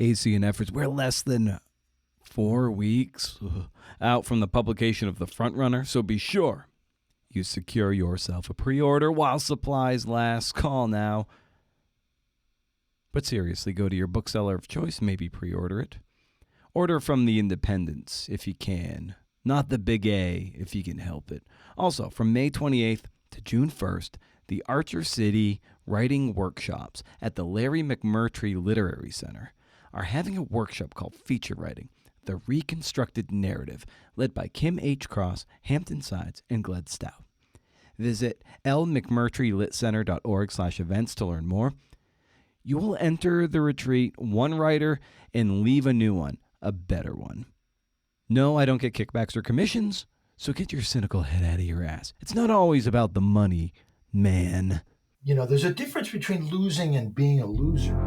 AC and efforts. We're less than 4 weeks out from the publication of The Frontrunner, so be sure you secure yourself a pre-order while supplies last. Call now. But seriously, go to your bookseller of choice, maybe pre-order it. Order from the independents if you can, not the big A if you can help it. Also, from May 28th to June 1st, the Archer City Writing Workshops at the Larry McMurtry Literary Center are having a workshop called Feature Writing, the Reconstructed Narrative, led by Kim H. Cross, Hampton Sides, and Glenn Stout. Visit lmcmurtrylitcenter.org/events to learn more. You will enter the retreat one writer and leave a new one, a better one. No, I don't get kickbacks or commissions, so get your cynical head out of your ass. It's not always about the money, man. You know, there's a difference between losing and being a loser.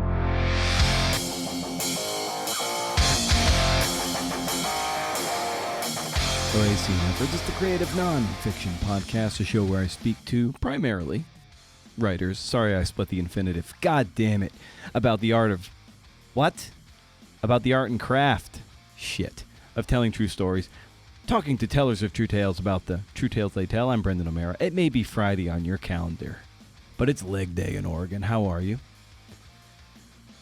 AC Efforts is the creative nonfiction podcast, a show where I speak to primarily writers. Sorry I split the infinitive. God damn it. About the art of... What? About the art and craft. Shit. Of telling true stories. Talking to tellers of true tales about the true tales they tell. I'm Brendan O'Mara. It may be Friday on your calendar, but it's leg day in Oregon. How are you?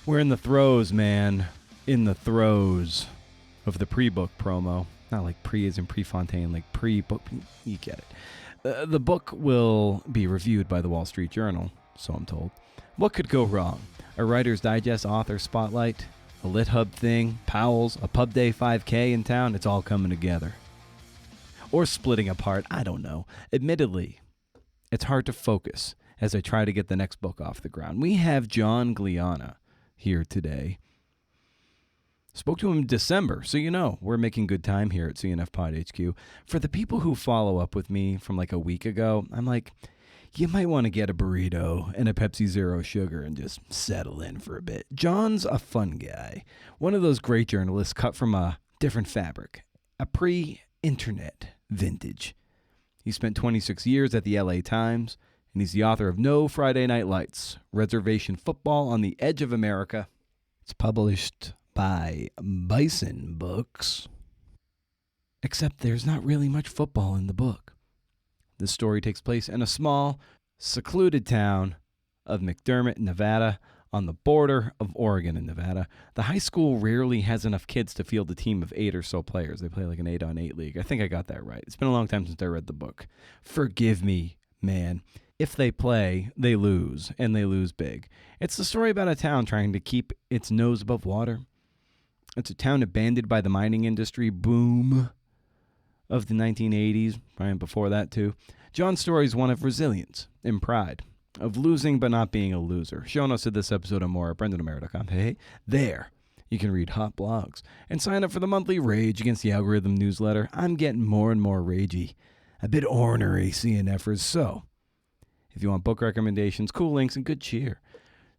We're in the throes, man. In the throes of the pre-book promo. Not like pre as in Prefontaine, like pre-book. You get it. The book will be reviewed by the Wall Street Journal, so I'm told. What could go wrong? A Writer's Digest author spotlight, a Lit Hub thing, Powell's, a Pub Day 5K in town. It's all coming together. Or splitting apart. I don't know. Admittedly, it's hard to focus as I try to get the next book off the ground. We have John Glionna here today. Spoke to him in December, so you know, we're making good time here at CNF Pod HQ. For the people who follow up with me from like a week ago, I'm like, you might want to get a burrito and a Pepsi Zero Sugar and just settle in for a bit. John's a fun guy. One of those great journalists cut from a different fabric, a pre-internet vintage. He spent 26 years at the LA Times, and he's the author of No Friday Night Lights, Reservation Football on the Edge of America. It's published by Bison Books. Except there's not really much football in the book. The story takes place in a small, secluded town of McDermott, Nevada, on the border of Oregon and Nevada. The high school rarely has enough kids to field a team of 8 or so players. They play like an 8-on-8 league. I think I got that right. It's been a long time since I read the book. Forgive me, man. If they play, they lose, and they lose big. It's the story about a town trying to keep its nose above water. It's a town abandoned by the mining industry boom of the 1980s, probably before that too. John's story is one of resilience and pride, of losing but not being a loser. Show notes to this episode and more at BrendanO'Mara.com. Hey, there you can read hot blogs and sign up for the monthly Rage Against the Algorithm newsletter. I'm getting more and more ragey, a bit ornery CNFers. So if you want book recommendations, cool links, and good cheer,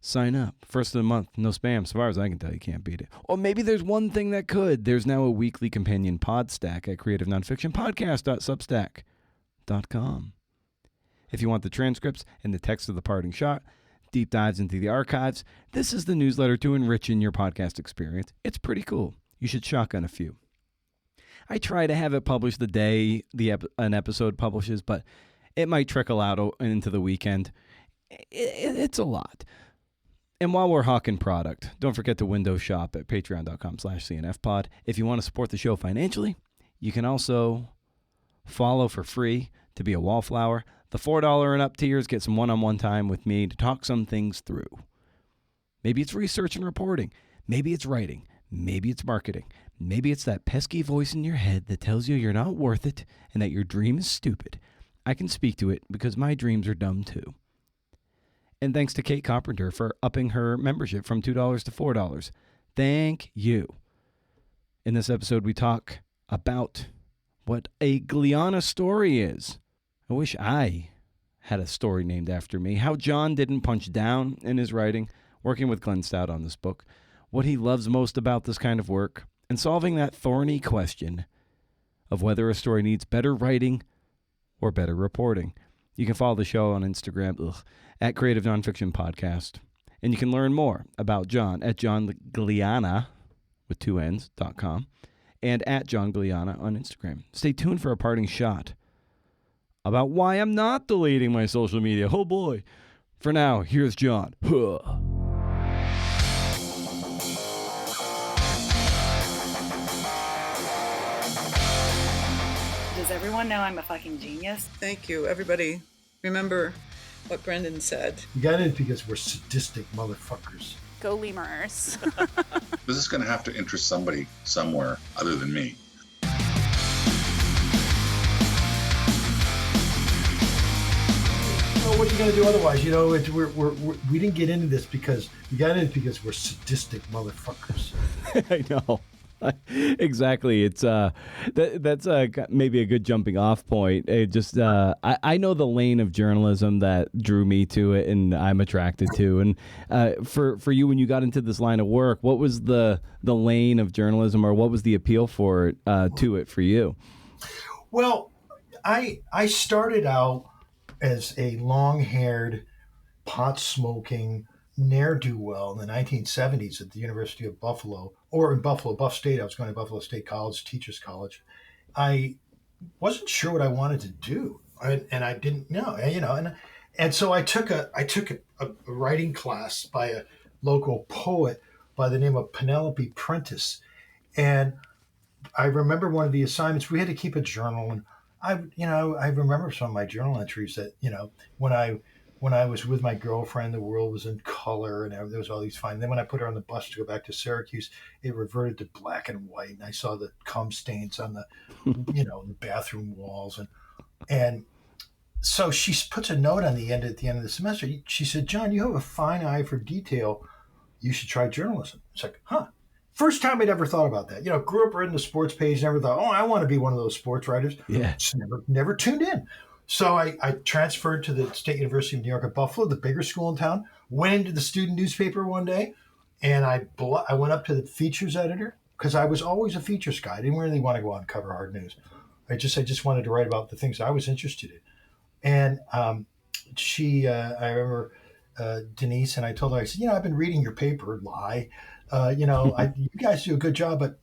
sign up. First of the month, no spam. As far as I can tell, you can't beat it. Or maybe there's one thing that could. There's now a weekly companion pod stack at Creative Nonfiction Podcast.substack.com. If you want the transcripts and the text of the parting shot, deep dives into the archives, this is the newsletter to enrich in your podcast experience. It's pretty cool. You should shotgun a few. I try to have it published the day an episode publishes, but it might trickle out into the weekend. It's a lot. And while we're hawking product, don't forget to window shop at patreon.com/CNFpod. If you want to support the show financially, you can also follow for free to be a wallflower. The $4 and up tiers get some one-on-one time with me to talk some things through. Maybe it's research and reporting. Maybe it's writing. Maybe it's marketing. Maybe it's that pesky voice in your head that tells you you're not worth it and that your dream is stupid. I can speak to it because my dreams are dumb too. And thanks to Kate Carpenter for upping her membership from $2 to $4. Thank you. In this episode, we talk about what a Glionna Story is. I wish I had a story named after me. How John didn't punch down in his writing, working with Glenn Stout on this book, what he loves most about this kind of work, and solving that thorny question of whether a story needs better writing or better reporting. You can follow the show on Instagram at Creative Nonfiction Podcast. And you can learn more about John at johnglionna, with 2 N's.com, and at johnglionna on Instagram. Stay tuned for a parting shot about why I'm not deleting my social media. Oh boy. For now, here's John. Huh. Does everyone know I'm a fucking genius? Thank you, everybody. Remember what Brendan said. We got in because we're sadistic motherfuckers. Go lemurs. This is going to have to interest somebody somewhere other than me. Well, what are you going to do otherwise? You know, we didn't get into this because we got in because we're sadistic motherfuckers. I know. Exactly. It's that's maybe a good jumping off point. It just I know the lane of journalism that drew me to it, and I'm attracted to. And for you, when you got into this line of work, what was the lane of journalism, or what was the appeal for it to it for you? Well, I started out as a long-haired, pot-smoking ne'er-do-well in the 1970s at the University of Buffalo, or in Buffalo, Buff State. I was going to Buffalo State College, Teachers College. I wasn't sure what I wanted to do, and I didn't know, and so I took a writing class by a local poet by the name of Penelope Prentice, and I remember one of the assignments, we had to keep a journal, and I remember some of my journal entries that, when I was with my girlfriend, the world was in color and there was all these fine. Then when I put her on the bus to go back to Syracuse, it reverted to black and white, and I saw the cum stains on the, the bathroom walls, and so she puts a note at the end of the semester. She said, "John, you have a fine eye for detail. You should try journalism." It's like, huh. First time I'd ever thought about that. Grew up reading the sports page, never thought, I want to be one of those sports writers. Yeah. Just never tuned in. So I transferred to the State University of New York at Buffalo, the bigger school in town, went into the student newspaper one day, and I went up to the features editor, because I was always a features guy. I didn't really want to go out and cover hard news. I just wanted to write about the things I was interested in. And I remember Denise, and I told her, I said, I've been reading your paper, lie. You guys do a good job, but,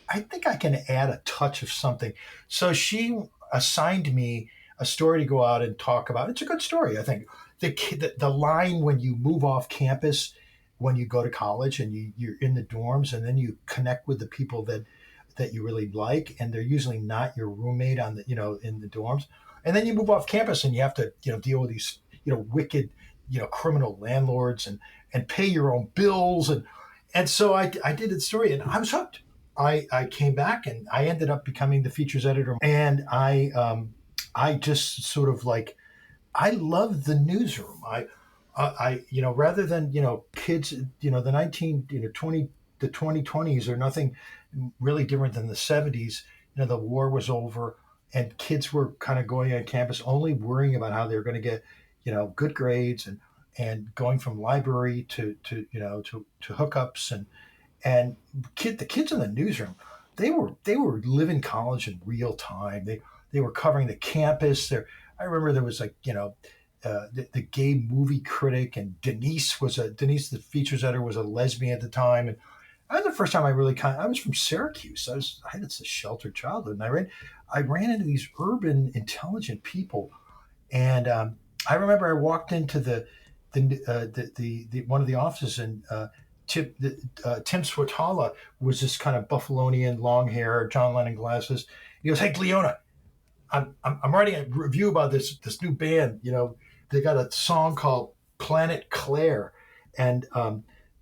I think I can add a touch of something. So she assigned me a story to go out and talk about. It's a good story, I think. The line when you move off campus, when you go to college and you're in the dorms, and then you connect with the people that you really like, and they're usually not your roommate on the, in the dorms. And then you move off campus and you have to, deal with these, wicked, criminal landlords and pay your own bills. And so I did the story, and I was hooked. I came back, and I ended up becoming the features editor. And I just sort of I love the newsroom. I rather than, kids, the 2020s are nothing really different than the 70s. The war was over, and kids were kind of going on campus only worrying about how they were going to get, good grades and going from library to hookups and the kids in the newsroom, they were living college in real time. They were covering the campus. I remember there was the gay movie critic, and Denise, the features editor, was a lesbian at the time. And that was the first time I was from Syracuse. I had this sheltered childhood, and I ran into these urban, intelligent people. And I remember I walked into the one of the offices, and Tim Swatala was this kind of Buffalonian, long hair, John Lennon glasses. He goes, "Hey, Glionna, I'm writing a review about this new band. They got a song called Planet Claire, and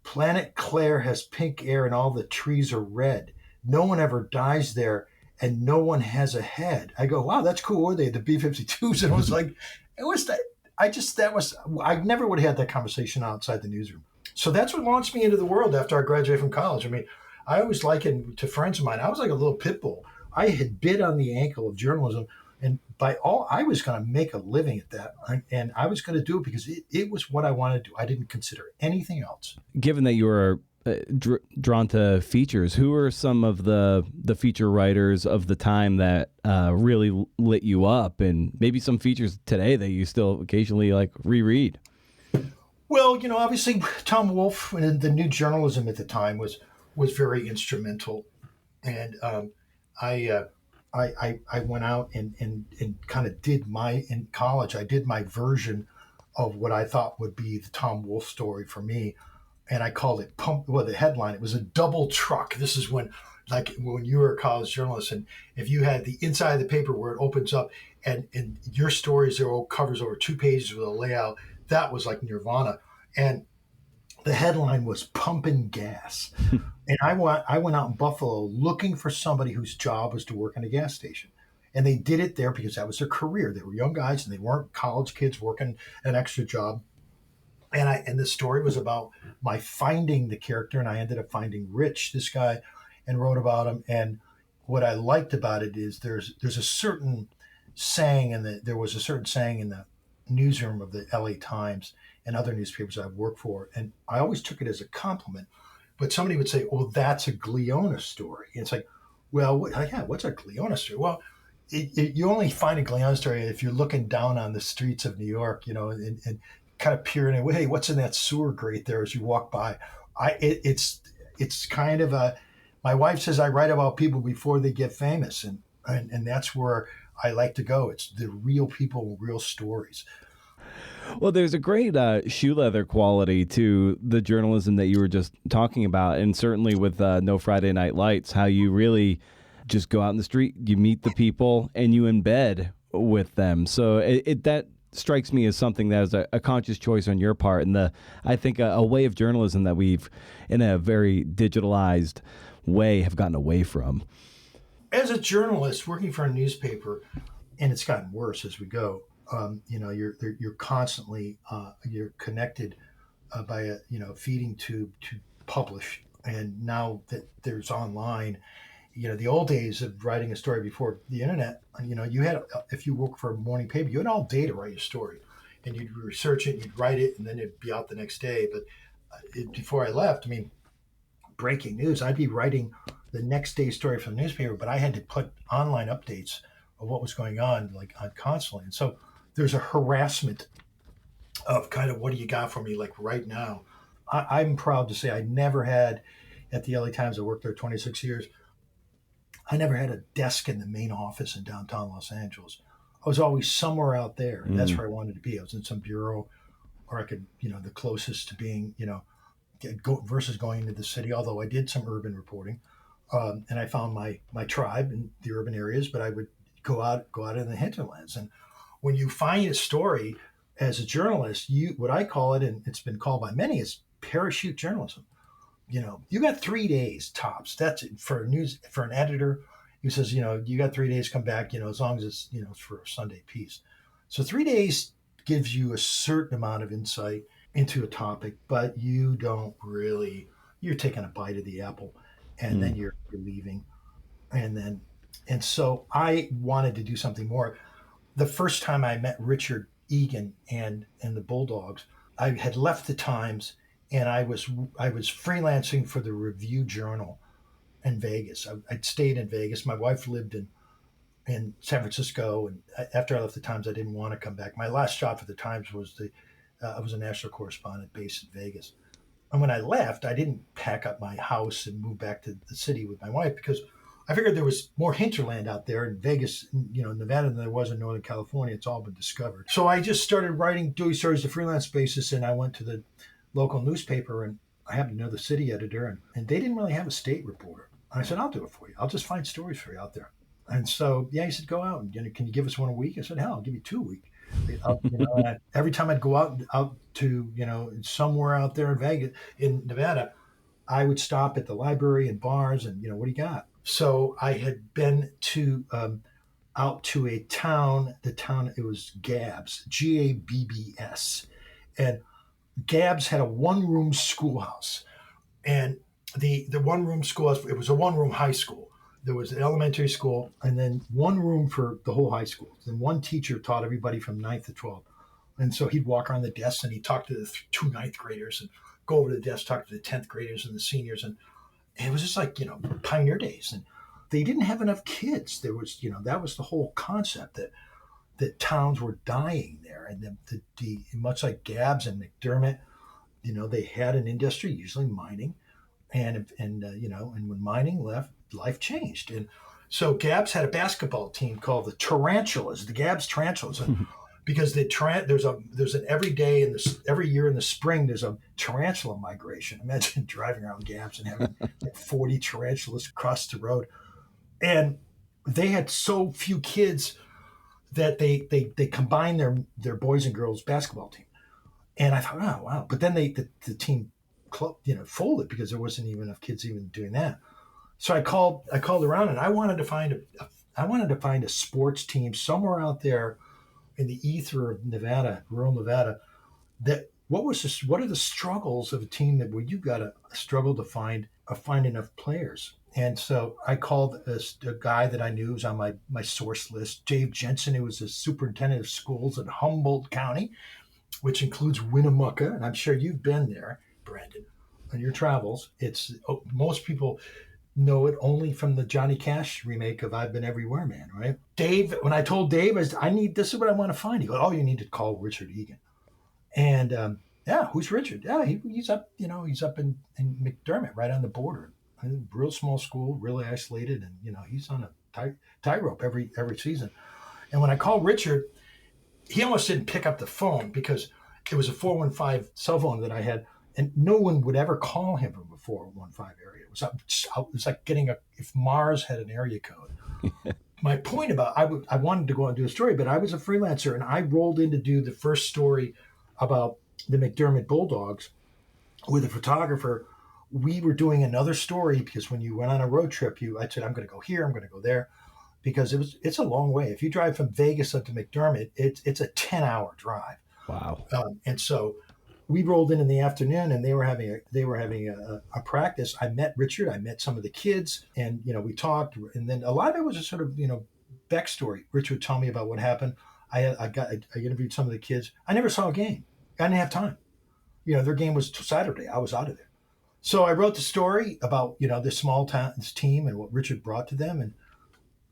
Planet Claire has pink air and all the trees are red. No one ever dies there, and no one has a head." I go, "Wow, that's cool." Were they the B-52s? And it was I never would have had that conversation outside the newsroom. So that's what launched me into the world after I graduated from college. I mean, I always likened to friends of mine, I was like a little pit bull. I had bit on the ankle of journalism, and I was going to make a living at that, and I was going to do it because it was what I wanted to do. I didn't consider anything else. Given that you were drawn to features, who are some of the feature writers of the time that really lit you up, and maybe some features today that you still occasionally reread? Well, obviously Tom Wolfe and the new journalism at the time was very instrumental, and I, uh, I went out and kind of did in college. I did my version of what I thought would be the Tom Wolfe story for me, and I called it Pump. Well, the headline, it was a double truck. This is when you were a college journalist, and if you had the inside of the paper where it opens up, and your stories covers over 2 pages with a layout, that was like nirvana. And the headline was Pumping Gas. And I went out in Buffalo looking for somebody whose job was to work in a gas station. And they did it there because that was their career. They were young guys and they weren't college kids working an extra job. And the story was about my finding the character, and I ended up finding Rich, this guy, and wrote about him. And what I liked about it is there's a certain saying, and there was a certain saying in the newsroom of the LA Times and other newspapers I've worked for, and I always took it as a compliment. But somebody would say, "Oh, that's a Glionna story." And it's like, well, what's a Glionna story? Well, you only find a Glionna story if you're looking down on the streets of New York, and kind of peering away. Hey, what's in that sewer grate there as you walk by? It's kind of a. My wife says I write about people before they get famous, and that's where I like to go. It's the real people, real stories. Well, there's a great shoe leather quality to the journalism that you were just talking about, and certainly with No Friday Night Lights, how you really just go out in the street, you meet the people, and you embed with them. So that strikes me as something that is a conscious choice on your part, and I think a way of journalism that we've, in a very digitalized way, have gotten away from. As a journalist working for a newspaper, and it's gotten worse as we go. You're constantly you're connected by a feeding tube to publish, and now that there's online, the old days of writing a story before the internet, you had, if you work for a morning paper, you had all day to write your story, and you'd research it, you'd write it, and then it'd be out the next day. But before I left, breaking news, I'd be writing the next day's story for the newspaper, but I had to put online updates of what was going on constantly, and so there's a harassment of kind of, what do you got for me, like right now. I'm proud to say I never had, at the LA Times, I worked there 26 years, I never had a desk in the main office in downtown Los Angeles. I was always somewhere out there, and that's where I wanted to be. I was in some bureau, or I could, the closest to being, versus going into the city, although I did some urban reporting. And I found my tribe in the urban areas, but I would go out in the hinterlands. And when you find a story as a journalist, what I call it, and it's been called by many, is parachute journalism. You got 3 days tops. That's it for an editor who says, you got 3 days, come back, as long as it's, it's for a Sunday piece. So 3 days gives you a certain amount of insight into a topic, but you don't really, you're taking a bite of the apple, and then you're leaving. And so I wanted to do something more. The first time I met Richard Egan and the Bulldogs, I had left the Times, and I was freelancing for the Review Journal in Vegas. I'd stayed in Vegas. My wife lived in San Francisco, and after I left the Times, I didn't want to come back. My last job for the Times was I was a national correspondent based in Vegas. And when I left, I didn't pack up my house and move back to the city with my wife, because I figured there was more hinterland out there in Vegas, Nevada, than there was in Northern California. It's all been discovered. So I just started doing stories on a freelance basis, and I went to the local newspaper, and I happened to know the city editor, and they didn't really have a state reporter. And I said, I'll do it for you. I'll just find stories for you out there. And so, he said, go out, and can you give us one a week? I said, hell, I'll give you 2 a week. Every time I'd go out to, somewhere out there in Vegas, in Nevada, I would stop at the library and bars, and, what do you got? So I had been out to a town. It was Gabbs, Gabbs, and Gabbs had a one-room schoolhouse, and the one-room schoolhouse, it was a one-room high school. There was an elementary school, and then one room for the whole high school. And one teacher taught everybody from 9th to 12th. And so he'd walk around the desks, and he'd talk to the 2 ninth graders, and go over to the desk, talk to the 10th graders and the seniors, and it was just like, pioneer days. And they didn't have enough kids. There was, that was the whole concept, that towns were dying there. And the much like Gabbs and McDermott, they had an industry, usually mining, and when mining left, life changed. And so Gabb's had a basketball team called the Tarantulas, the Gabb's Tarantulas, because there's an every year in the spring there's a tarantula migration. Imagine driving around Gabb's and having like 40 tarantulas across the road, and they had so few kids that they combined their boys and girls basketball team. And I thought, oh wow! But then the team folded because there wasn't even enough kids even doing that. So I called around, and I wanted to find a sports team somewhere out there in the ether of Nevada, rural Nevada. What are the struggles of a team where you got to struggle to find enough players? And so I called a guy that I knew was on my source list, Dave Jensen, who was the superintendent of schools in Humboldt County, which includes Winnemucca, and I'm sure you've been there, Brandon, on your travels. Most people know it only from the Johnny Cash remake of "I've Been Everywhere, Man." Right? Dave, when I told Dave, this is what I want to find. He goes, "Oh, you need to call Richard Egan." And yeah, who's Richard? Yeah, he's up. He's up in McDermott, right on the border. Real small school, really isolated, and he's on a tightrope every season. And when I called Richard, he almost didn't pick up the phone because it was a 415 cell phone that I had, and no one would ever call him from a 415 area. It was like if Mars had an area code. My point about I wanted to go and do a story, but I was a freelancer, and I rolled in to do the first story about the McDermott Bulldogs with a photographer. We were doing another story because when you went on a road trip, I said, I'm going to go here, I'm going to go there, because it's a long way. If you drive from Vegas up to McDermott, it's a 10-hour drive. Wow. And so we rolled in the afternoon, and they were having a practice. I met Richard, I met some of the kids, and we talked, and then a lot of it was a sort of backstory. Richard would tell me about what happened. I interviewed some of the kids. I never saw a game. I didn't have time. Their game was Saturday. I was out of there. So I wrote the story about this small town, this team, and what Richard brought to them,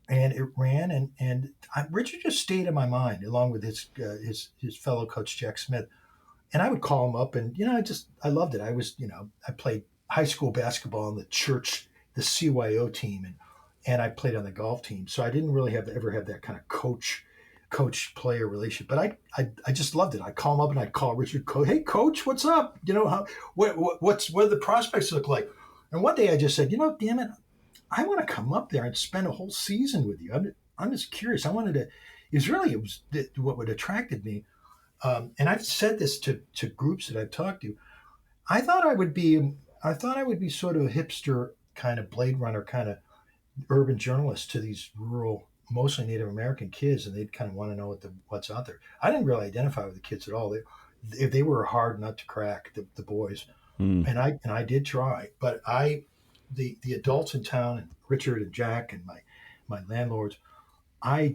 and it ran, and Richard just stayed in my mind along with his fellow coach Jack Smith. And I would call him up, and I loved it. I was I played high school basketball on the CYO team, and I played on the golf team. So I didn't really ever have that kind of coach player relationship. But I just loved it. I'd call him up, and I'd call Richard, hey coach, what's up? What do the prospects look like? And one day I just said, damn it, I want to come up there and spend a whole season with you. I'm just curious. I wanted to. It was what attracted me. And I've said this to groups that I've talked to. I thought I would be sort of a hipster kind of Blade Runner kind of urban journalist to these rural, mostly Native American kids, and they'd kind of want to know what's out there. I didn't really identify with the kids at all. They were a hard nut to crack, the boys, and I did try, but the adults in town, and Richard and Jack and my landlords, I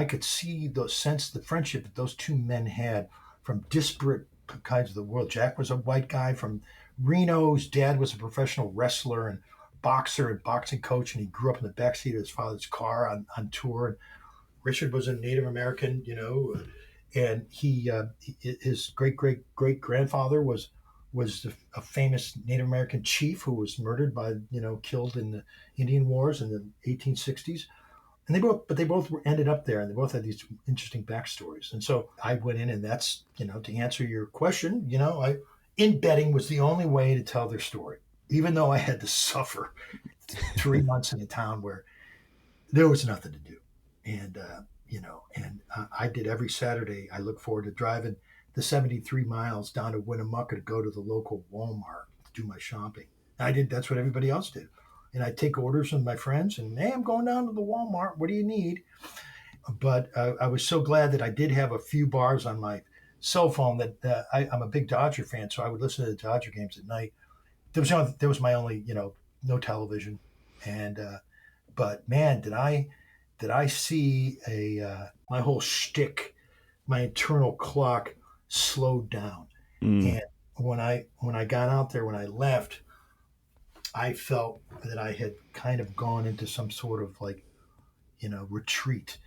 could see sense the friendship that those two men had from disparate kinds of the world. Jack was a white guy from Reno. His dad was a professional wrestler and boxer and boxing coach, and he grew up in the backseat of his father's car on tour. And Richard was a Native American, and his great grandfather was a famous Native American chief who was murdered killed in the Indian Wars in the 1860s. And they both ended up there, and they both had these interesting backstories. And so I went in, and that's, to answer your question, embedding was the only way to tell their story, even though I had to suffer 3 months in a town where there was nothing to do. And, I did every Saturday. I look forward to driving the 73 miles down to Winnemucca to go to the local Walmart to do my shopping. That's what everybody else did. And I'd take orders from my friends, and hey, I'm going down to the Walmart. What do you need? But I was so glad that I did have a few bars on my cell phone that I'm a big Dodger fan, so I would listen to the Dodger games at night. There was my only, no television, and but man, did I see my whole shtick, my internal clock slowed down. And when I got out there, when I left, I felt that I had kind of gone into some sort of retreat.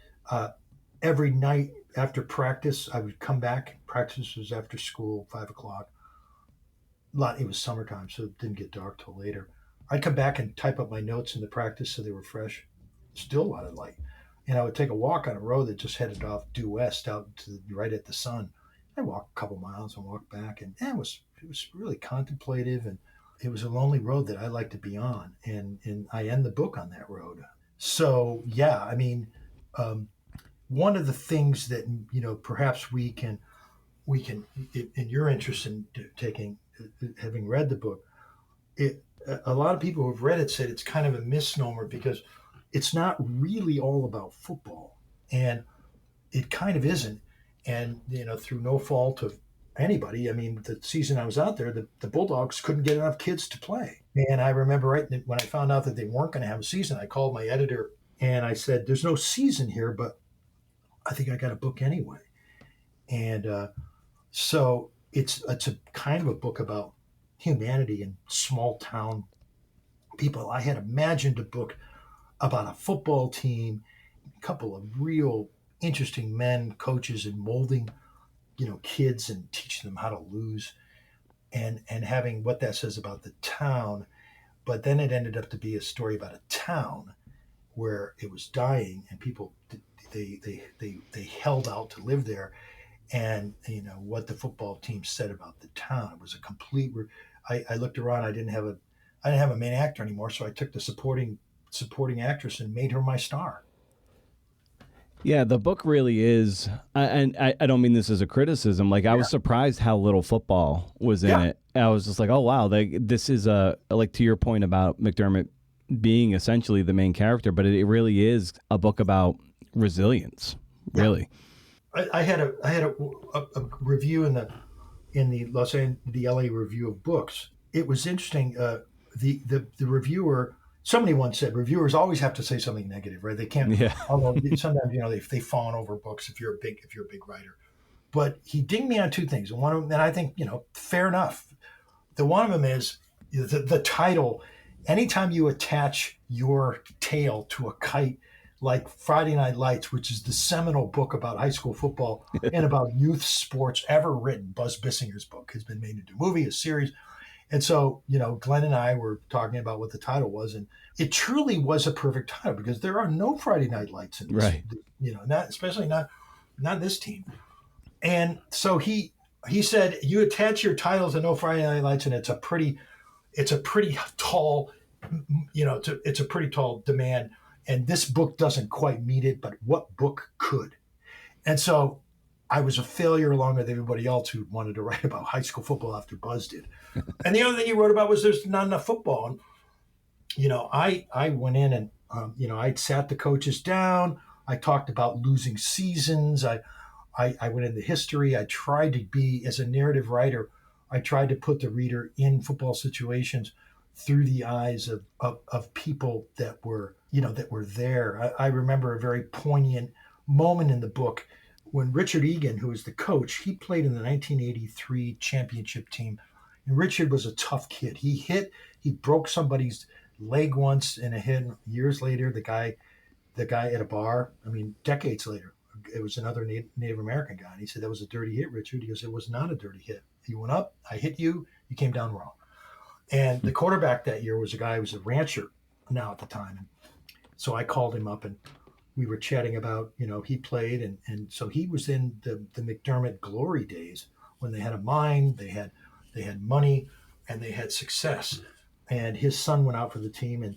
Every night after practice, I would come back. Practice was after school, 5:00, It was summertime, so it didn't get dark till later. I'd come back and type up my notes in the practice so they were fresh. Still a lot of light. And I would take a walk on a road that just headed off due west out to right at the sun. I'd walk a couple miles and walk back, and it was really contemplative, and it was a lonely road that I like to be on. And I end the book on that road. So yeah, I mean, um, one of the things that perhaps we can in your interest in taking having read the book, a lot of people who've read it said it's kind of a misnomer because it's not really all about football, and it kind of isn't. And through no fault of anybody, I mean, the season I was out there, the Bulldogs couldn't get enough kids to play. And I remember when I found out that they weren't going to have a season, I called my editor and I said, "There's no season here, but I think I got a book anyway." And so it's a kind of a book about humanity and small town people. I had imagined a book about a football team, a couple of real interesting men, coaches, and molding, kids and teaching them how to lose, and having what that says about the town. But then it ended up to be a story about a town where it was dying, and people they held out to live there, and what the football team said about the town. It was a complete. I looked around. I didn't have a main actor anymore, so I took the supporting actress and made her my star. Yeah, the book really is, and I don't mean this as a criticism. Like, I was surprised how little football was in it. I was just like, oh wow, this is like, to your point about McDermott being essentially the main character, but it really is a book about resilience. Really, I had a review in the LA Review of Books. It was interesting. The reviewer. Somebody once said reviewers always have to say something negative, right? They can't. Yeah. Although sometimes they fawn over books if you're a big writer. But he dinged me on two things. And one of them, and I think fair enough. The one of them is the title. Anytime you attach your tale to a kite, like Friday Night Lights, which is the seminal book about high school football and about youth sports ever written, Buzz Bissinger's book has been made into a movie, a series. And so, Glenn and I were talking about what the title was, and it truly was a perfect title because there are no Friday Night Lights in this, right? Not this team. And so he said, you attach your title to no Friday Night Lights, and it's a pretty tall, it's a pretty tall demand. And this book doesn't quite meet it, but what book could? And so I was a failure along with everybody else who wanted to write about high school football after Buzz did. And the other thing he wrote about was there's not enough football. And, I went in and, I sat the coaches down. I talked about losing seasons. I went into history. I tried to be, as a narrative writer, I tried to put the reader in football situations through the eyes of people that were there. I remember a very poignant moment in the book when Richard Egan, who was the coach, he played in the 1983 championship team. And Richard was a tough kid. He broke somebody's leg once in a hit. Years later, the guy at a bar, decades later, it was another Native American guy. And he said, "That was a dirty hit, Richard." He goes, "It was not a dirty hit. You went up, I hit you, you came down wrong." And the quarterback that year was a guy who was a rancher now at the time. And so I called him up and we were chatting about, he played. And so he was in the McDermott glory days when they had a mine, they had money, and they had success. And his son went out for the team, and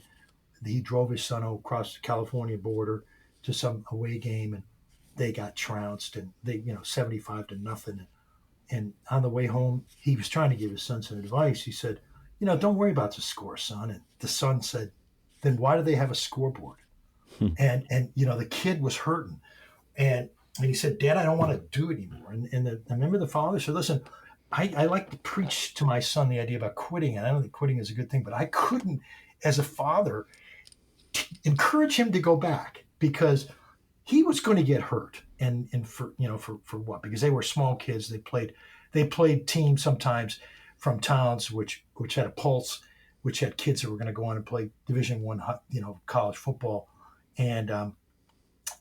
he drove his son across the California border to some away game, and they got trounced, and they 75-0. And on the way home, he was trying to give his son some advice. He said, "Don't worry about the score, son." And the son said, "Then why do they have a scoreboard?" And the kid was hurting, and he said, "Dad, I don't want to do it anymore." And I remember the father said, "Listen, I like to preach to my son the idea about quitting, and I don't think quitting is a good thing, but I couldn't, as a father, encourage him to go back because he was going to get hurt, and for what? Because they were small kids. They played teams sometimes from towns which had a pulse, which had kids that were going to go on and play Division I, college football, and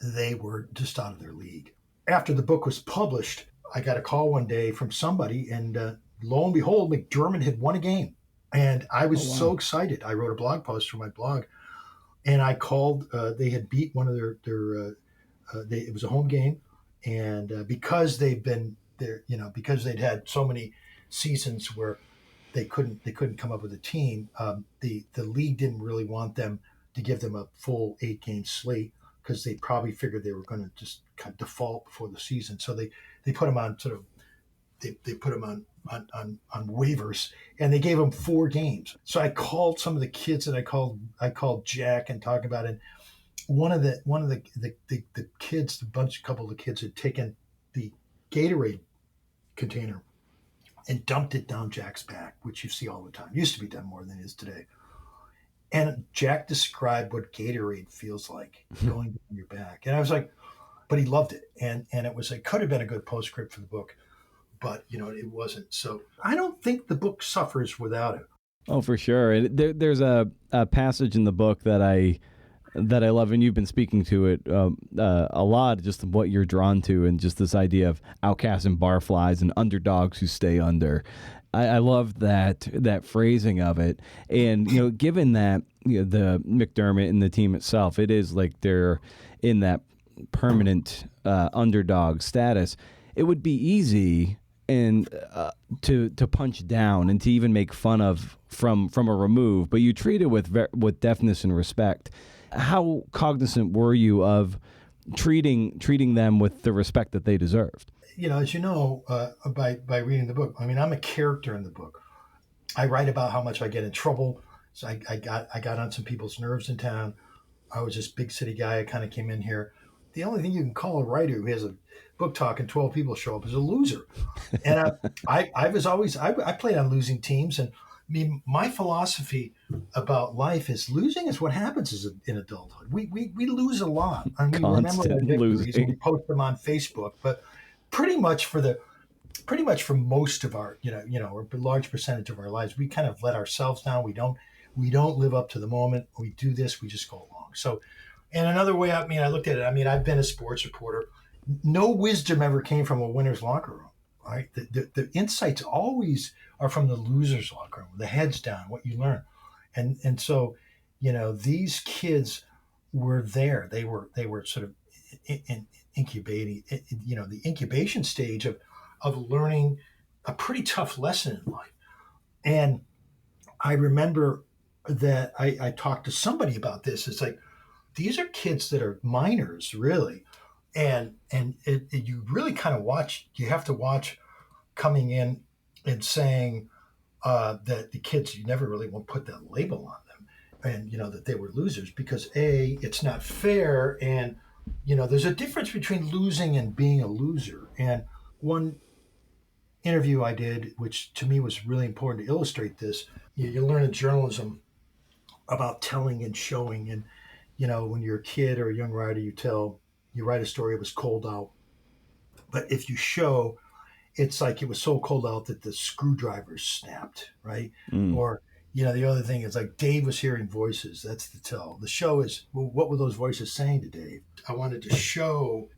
they were just out of their league. After the book was published, I got a call one day from somebody, and lo and behold, McDermott had won a game. And I was Oh, wow. so excited. I wrote a blog post for my blog, and I called. They had beat one of it was a home game, and because they've been there, because they'd had so many seasons where they couldn't come up with a team. The league didn't really want them to give them a full 8-game slate because they probably figured they were going to just kind of default before the season. So they put them on they put them on waivers, and they gave them 4 games. So I called some of the kids, and I called Jack and talked about it. One of the kids, a couple of the kids had taken the Gatorade container and dumped it down Jack's back, which you see all the time. Used to be done more than it is today. And Jack described what Gatorade feels like going down your back. And I was like, but he loved it. And it could have been a good postscript for the book, but it wasn't. So I don't think the book suffers without it. Oh, for sure. And there's a passage in the book that I love, and you've been speaking to it a lot, just what you're drawn to, and just this idea of outcasts and barflies and underdogs who stay under. I love that phrasing of it. And, given that the McDermott and the team itself, it is like they're in that permanent underdog status, it would be easy and to punch down and to even make fun of from a remove, but you treat it with deftness and respect. How cognizant were you of treating them with the respect that they deserved? As you know, by reading the book, I mean, I'm a character in the book. I write about how much I get in trouble. So I got on some people's nerves in town. I was this big city guy. I kind of came in here. The only thing you can call a writer who has a book talk and 12 people show up is a loser. And I played on losing teams. And I mean, my philosophy about life is losing is what happens in adulthood. We lose a lot. I mean, we remember our victories and we post them on Facebook, but pretty much for most of our, or a large percentage of our lives, we kind of let ourselves down. We don't live up to the moment. We do this, we just go along. So, and another way, I looked at it, I've been a sports reporter. No wisdom ever came from a winner's locker room, right? The insights always are from the loser's locker room, the heads down, what you learn. And so, these kids were there. They were sort of incubating, the incubation stage of learning a pretty tough lesson in life. And I remember that I talked to somebody about this. It's like, these are kids that are minors, really. And you really kind of you have to watch coming in and saying that the kids, you never really want to put that label on them, and, that they were losers, because it's not fair. And, there's a difference between losing and being a loser. And one interview I did, which to me was really important to illustrate this, you learn in journalism about telling and showing. And, when you're a kid or a young writer, you write a story, it was cold out. But if you show, it's like it was so cold out that the screwdrivers snapped, right? Or, the other thing is like Dave was hearing voices. That's the tell. The show is, well, what were those voices saying to Dave? I wanted to show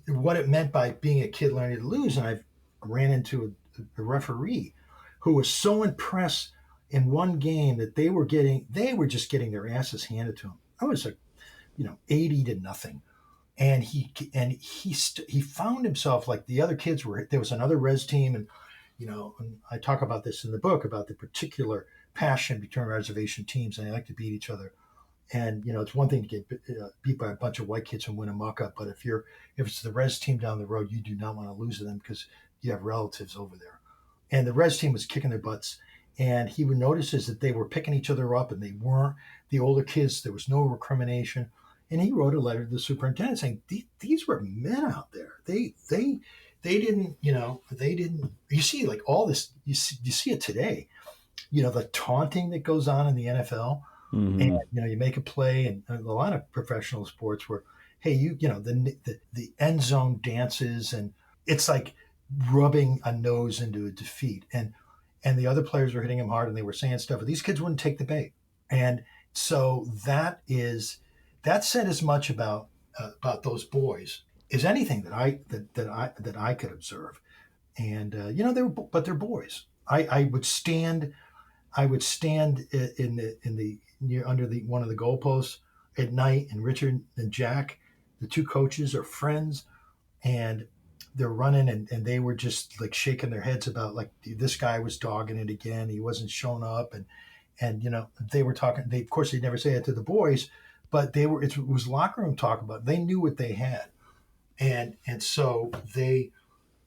what it meant by being a kid learning to lose. And I ran into a referee who was so impressed in one game that they were just getting their asses handed to them. I was like, 80-0. And he found himself, like the other kids there was another res team. And, and I talk about this in the book about the particular passion between reservation teams, and they like to beat each other. And, it's one thing to get beat by a bunch of white kids and win a muck-up, but if it's the res team down the road, you do not want to lose to them because you have relatives over there. And the res team was kicking their butts, and he notices that they were picking each other up, and they weren't. The older kids, there was no recrimination. And he wrote a letter to the superintendent saying, these were men out there. They didn't, you see, like all this, you see it today, the taunting that goes on in the NFL. Mm-hmm. And, you make a play, and a lot of professional sports where, hey, the end zone dances, and it's like rubbing a nose into a defeat. And the other players were hitting him hard, and they were saying stuff, but these kids wouldn't take the bait. And so that said as much about those boys as anything that I could observe. And they're boys. I would stand. I would stand in the near under the one of the goalposts at night, and Richard and Jack, the two coaches, are friends, and they're running, and they were just like shaking their heads about like this guy was dogging it again. He wasn't showing up, and they were talking. They of course they never say it to the boys, but it was locker room talk about it. They knew what they had, and so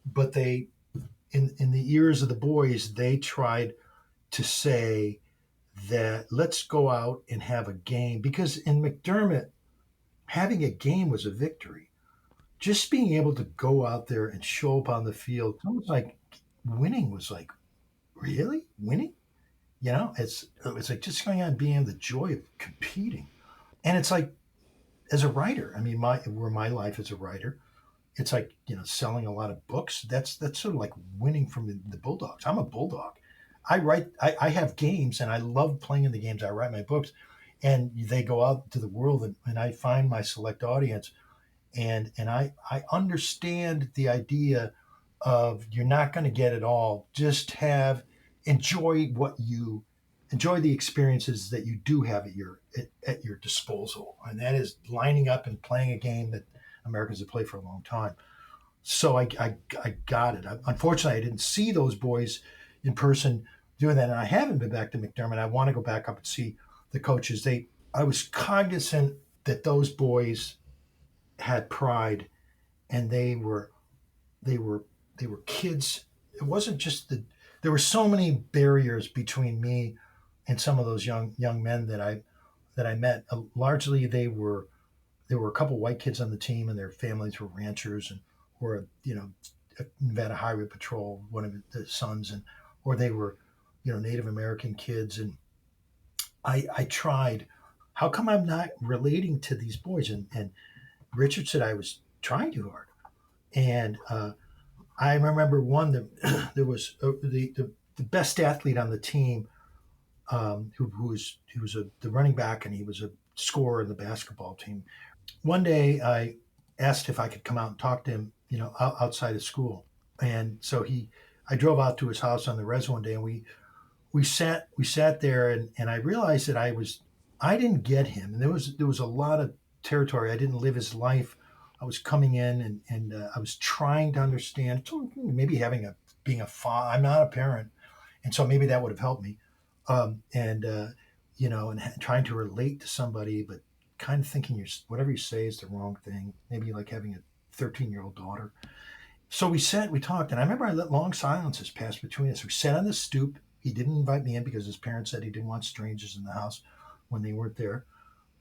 but they in the ears of the boys they tried to say that let's go out and have a game, because in McDermott having a game was a victory. Just being able to go out there and show up on the field, it was like winning was like, really winning? It's like just going out and being the joy of competing. And it's like, as a writer, I mean, my life as a writer, it's like, selling a lot of books. That's sort of like winning from the Bulldogs. I'm a Bulldog. I have games and I love playing in the games. I write my books and they go out to the world and I find my select audience. And I understand the idea of you're not going to get it all. Just enjoy the experiences that you do have at your disposal. And that is lining up and playing a game that Americans have played for a long time. So I got it. Unfortunately, I didn't see those boys in person doing that. And I haven't been back to McDermott. I want to go back up and see the coaches. I was cognizant that those boys had pride, and they were kids. It wasn't just there were so many barriers between me and some of those young men that I met. Largely there were a couple white kids on the team and their families were ranchers or Nevada Highway Patrol, one of the sons, or they were Native American kids. And I tried, how come I'm not relating to these boys? And Richard said I was trying too hard. And I remember one that there was the best athlete on the team, who was the running back, and he was a scorer in the basketball team. One day I asked if I could come out and talk to him, outside of school. And so I drove out to his house on the res one day, and we sat there, and I realized that I didn't get him. And there was a lot of territory. I didn't live his life. I was coming in and I was trying to understand, maybe being a father. I'm not a parent. And so maybe that would have helped me. And trying to relate to somebody, but kind of thinking whatever you say is the wrong thing. Maybe like having a 13-year-old daughter. So we talked, and I remember I let long silences pass between us. We sat on the stoop. He didn't invite me in because his parents said he didn't want strangers in the house when they weren't there.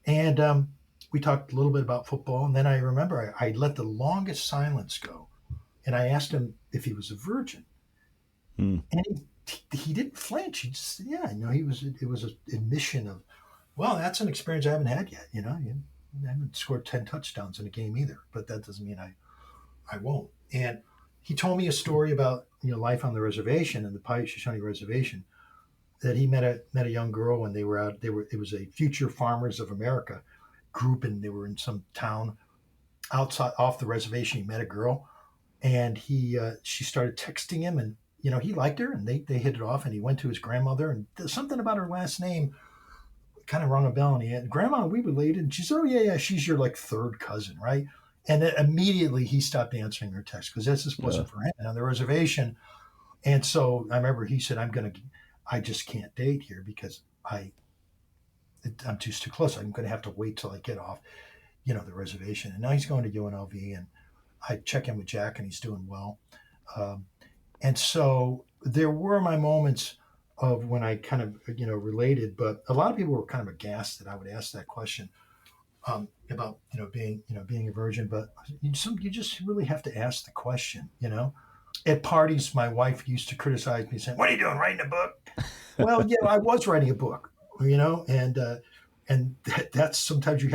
And we talked a little bit about football. And then I remember I let the longest silence go. And I asked him if he was a virgin. And he didn't flinch. He just said, yeah, it was an admission of, well, that's an experience I haven't had yet. I haven't scored 10 touchdowns in a game either, but that doesn't mean I won't. And he told me a story about, life on the reservation, and the Paiute Shoshone Reservation, that he met a young girl when they were out. It was a Future Farmers of America group, and they were in some town outside off the reservation. He met a girl, and she started texting him, and he liked her, and they hit it off. And he went to his grandmother, and something about her last name kind of rung a bell. And he had, Grandma, we related. And she said, oh yeah, she's your like third cousin, right? And then immediately he stopped answering her text because this wasn't for him on the reservation. And so I remember he said, I just can't date here because I'm just too close. I'm going to have to wait till I get off, the reservation. And now he's going to UNLV, and I check in with Jack, and he's doing well. And so there were my moments of when I kind of, related, but a lot of people were kind of aghast that I would ask that question about, being a virgin. But you just really have to ask the question, At parties, my wife used to criticize me, saying, "What are you doing, writing a book?" Well, yeah, I was writing a book, and that's sometimes you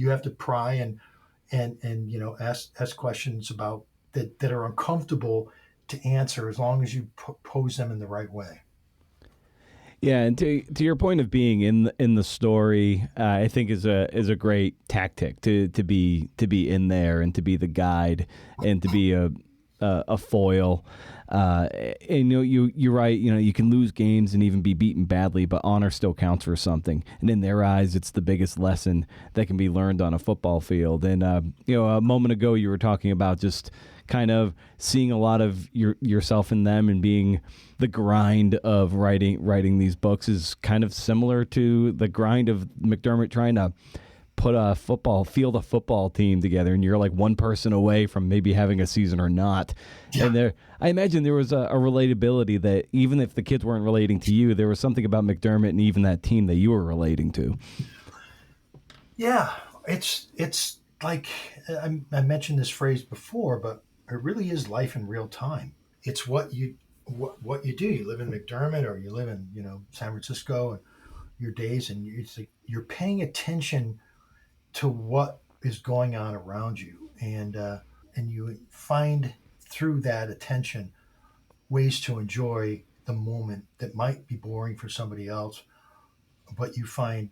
have to pry and ask questions about that are uncomfortable to answer, as long as you pose them in the right way. Yeah, and to your point of being in the story, I think is a great tactic to be in there and to be the guide and to be a foil. And you're right. You can lose games and even be beaten badly, but honor still counts for something. And in their eyes, it's the biggest lesson that can be learned on a football field. And a moment ago, you were talking about just kind of seeing a lot of yourself in them, and being the grind of writing these books is kind of similar to the grind of McDermott trying to put a football team together, and you're like one person away from maybe having a season or not. Yeah. And I imagine there was a relatability that even if the kids weren't relating to you, there was something about McDermott and even that team that you were relating to. Yeah, it's like I mentioned this phrase before, but it really is life in real time. It's what you do. You live in McDermott, or you live in San Francisco, and your days, and it's like you're paying attention to what is going on around you, and you find through that attention ways to enjoy the moment that might be boring for somebody else, but you find